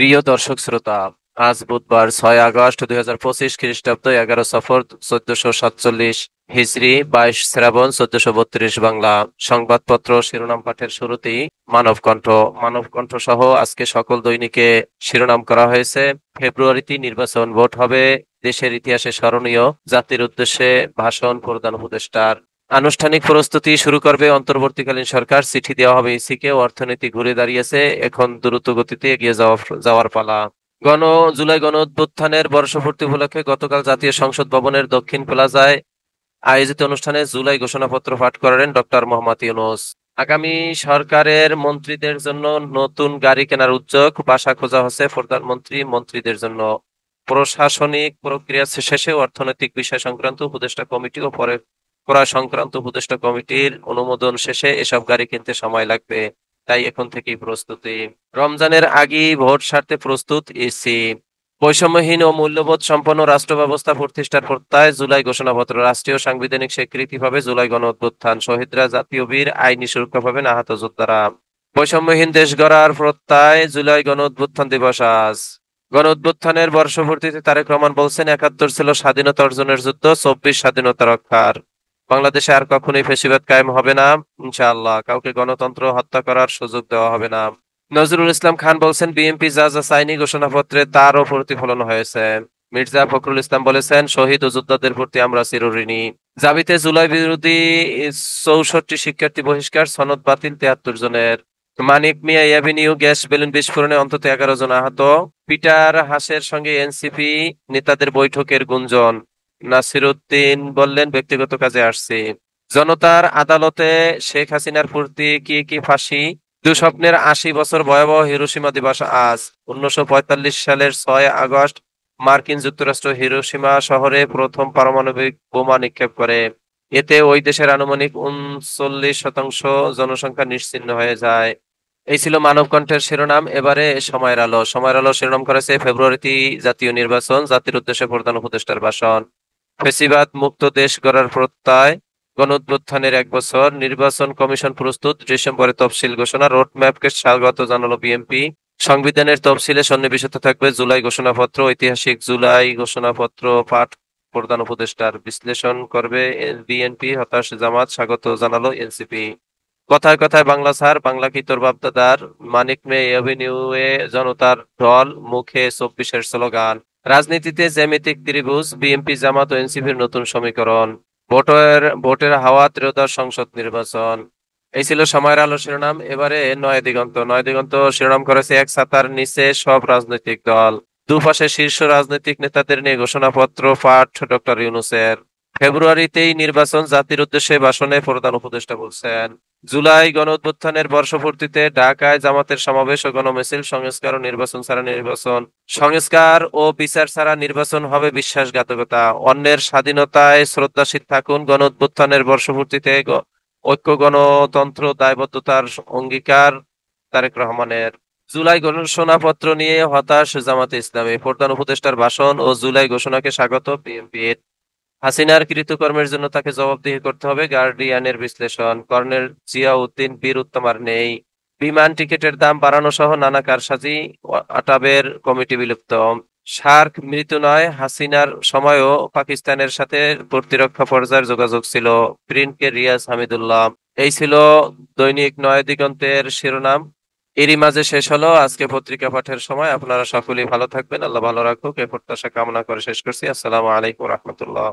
প্রিয় দর্শক শ্রোতা, আজ বুধবার 6 আগস্ট 2025 খ্রিস্টাব্দ 11 সফর 1447 হিজরি 22 শ্রাবণ 1432 বাংলা। সংবাদপত্র শিরোনাম পাঠের শুরুতেই মানবকণ্ঠ। মানবকণ্ঠ সহ আজকে সকল দৈনিকে শিরোনাম করা হয়েছে ফেব্রুয়ারিতে নির্বাচন, ভোট হবে দেশের ইতিহাসে স্মরণীয়, জাতির উদ্দেশ্যে ভাষণ প্রধান উপদেষ্টার। আনুষ্ঠানিক প্রস্তুতি শুরু করবে অন্তর্বর্তীকালীন সরকার, চিঠি দেওয়া হবে ইসিকে, অর্থনীতি ঘুরে দাঁড়িয়েছে, এখন দ্রুত গতিতে এগিয়ে যাওয়ার পালা। জুলাই গণ অভ্যুত্থানের বর্ষপূর্তি উপলক্ষে গতকাল জাতীয় সংসদ ভবনের দক্ষিণ প্লাজায় আয়োজিত অনুষ্ঠানে জুলাই ঘোষণাপত্র পাঠ করেন ডক্টর মোহাম্মদ ইউনূস। আগামী সরকারের মন্ত্রীদের জন্য নতুন গাড়ি কেনার উদ্যোগ, বাসা খোঁজা হচ্ছে মন্ত্রীদের জন্য। প্রশাসনিক প্রক্রিয়া শেষে অর্থনৈতিক বিষয় সংক্রান্ত উপদেষ্টা কমিটি ও পরে ক্রয় সংক্রান্ত উপদেষ্টা কমিটির অনুমোদন শেষে এসব গাড়ি কিনতে সময় লাগবে, তাই এখন থেকেই প্রস্তুতি। রমজানের আগেই ভোট সারতে প্রস্তুত ইসি। বৈষম্যহীন ও মূল্যবোধ সম্পন্ন রাষ্ট্র ব্যবস্থা প্রতিষ্ঠার প্রত্যয়, জুলাই ঘোষণাপত্র। রাষ্ট্রীয় সাংবিধানিক স্বীকৃতি পাবে জুলাই গণ অভ্যুত্থান, শহীদরা জাতীয় বীর, আইনি সুরক্ষা পাবেন আহত যোদ্ধারা। বৈষম্যহীন দেশ গড়ার প্রত্যয়, জুলাই গণ অভ্যুত্থান দিবস আজ। গণ অভ্যুত্থানের বর্ষপূর্তিতে তারেক রহমান বলছেন, 71 ছিল স্বাধীনতা অর্জনের যুদ্ধ, 24 স্বাধীনতা রক্ষার। বাংলাদেশে আর কখনোই ফ্যাসিবাদ কায়েম হবে না, ইনশাআল্লাহ। কাউকে গণতন্ত্র হত্যা করার সুযোগ দেওয়া হবে না। নজরুল ইসলাম খান বলছেন, বিএনপি যা যা চায়নি ঘোষণাপত্রে তারও প্রতিফলন হয়েছে। মির্জা ফখরুল ইসলাম বলেছেন, শহীদ ও যোদ্ধাদের প্রতি আমরা চিরঋণী। জাবিতে জুলাই বিরোধী 64 শিক্ষার্থী বহিষ্কার, সনদ বাতিল 73 জনের। মানিক মিয়া এভিনিউ গ্যাস বেলুন বিস্ফোরণে অন্তত 11 জন আহত। পিটার হাসের সঙ্গে এনসিপি নেতাদের বৈঠকের গুঞ্জন। নাসিরউদ্দিন বললেন, ব্যক্তিগত কাজে আসছি। জনতার আদালতে শেখ হাসিনার প্রতি কি ফাঁসি। দুঃস্বপ্নের 80 বছর ভয়াবহ হিরোশিমা দিবস আজ। 1945 সালের 6 আগস্ট মার্কিন যুক্তরাষ্ট্র হিরোশিমা শহরে প্রথম পারমাণবিক বোমা নিক্ষেপ করে। এতে ওই দেশের আনুমানিক 39% জনসংখ্যা নিশ্চিহ্ন হয়ে যায়। এই ছিল মানবকণ্ঠের শিরোনাম। এবারে সময়ের আলো। সময়ের আলো শিরোনাম করেছে ফেব্রুয়ারিতে জাতীয় নির্বাচন, জাতির উদ্দেশ্যে প্রধান উপদেষ্টার ভাষণ। ফ্যাসিবাদ মুক্ত দেশ গড়ার প্রত্যয়, গণঅভ্যুত্থানের 1 বছর, নির্বাচন কমিশন প্রস্তুত, ডিসেম্বরে তফসিল ঘোষণা, রোডম্যাপকে স্বাগত জানালো বিএনপি। সংবিধানের তফসিলে সন্নিবেশিত থাকবে জুলাই ঘোষণাপত্র, ঐতিহাসিক জুলাই ঘোষণাপত্র পাঠ প্রধান উপদেষ্টার। বিশ্লেষণ করবে বিএনপি, হতাশ জামাত, স্বাগত জানালো এনসিপি। কথায় কথায় বাংলা ছাড়, বাংলা কি তোর বাপদাদার। মানিক মে এভিনিউয়ে জনতার ঢল, মুখে 24-এর স্লোগান। রাজনীতিতে জ্যামিতিক ত্রিভুজ, বিএনপি জামাত ও এনসিপির নতুন সমীকরণ। ভোটের হাওয়া, ত্রয়োদশ সংসদ নির্বাচন। এই ছিল সময়ের আলো শিরোনাম। এবারে নয় দিগন্ত। নয় দিগন্ত শিরোনাম করেছে, এক ছাতার নিচে সব রাজনৈতিক দল, দুপাশে শীর্ষ রাজনৈতিক নেতাদের নিয়ে ঘোষণাপত্র পাঠ ডক্টর ইউনূসের। ফেব্রুয়ারিতেই নির্বাচন, জাতির উদ্দেশ্যে ভাষণে প্রধান উপদেষ্টা বলছেন। জুলাই গণ অভ্যুত্থানের বর্ষপূর্তিতে ঢাকায় জামাতের সমাবেশ ও গণমিছিল। সংস্কার ও নির্বাচন ছাড়া নির্বাচন, সংস্কার ও বিচার ছাড়া নির্বাচন হবে বিশ্বাসঘাতকতা। অন্যের স্বাধীনতায় শ্রদ্ধাশীল থাকুন। গণ অভ্যুত্থানের বর্ষপূর্তিতে ঐক্য, গণতন্ত্র, দায়বদ্ধতার অঙ্গীকার তারেক রহমানের। জুলাই ঘোষণাপত্র নিয়ে হতাশ জামাতে ইসলামী, প্রধান উপদেষ্টার ভাষণ ও জুলাই ঘোষণাকে স্বাগত বিএনপির। হাসিনার কৃতকর্মের জন্য তাকে জবাবদিহি করতে হবে, গার্ডিয়ানের বিশ্লেষণ। কর্নেল জিয়াউদ্দিন বীর উত্তম আর নেই। বিমান টিকিটের দাম বাড়ানো সহ নানা কারসাজি, আটাবের কমিটি বিলুপ্ত। সার্ক মৃত্যু নয়, হাসিনার সময়ও পাকিস্তানের সাথে প্রতিরক্ষা পর্যায়ের যোগাযোগ ছিল। প্রিন্টকে রিয়াজ হামিদুল্লাহ। এই ছিল দৈনিক নয় দিগন্তের শিরোনাম। এরই মাঝে শেষ হলো আজকে পত্রিকা পাঠের সময়। আপনারা সকলেই ভালো থাকবেন, আল্লাহ ভালো রাখুক, এ প্রত্যাশা কামনা করে শেষ করছি। আসসালামু আলাইকুম রহমতুল্লাহ।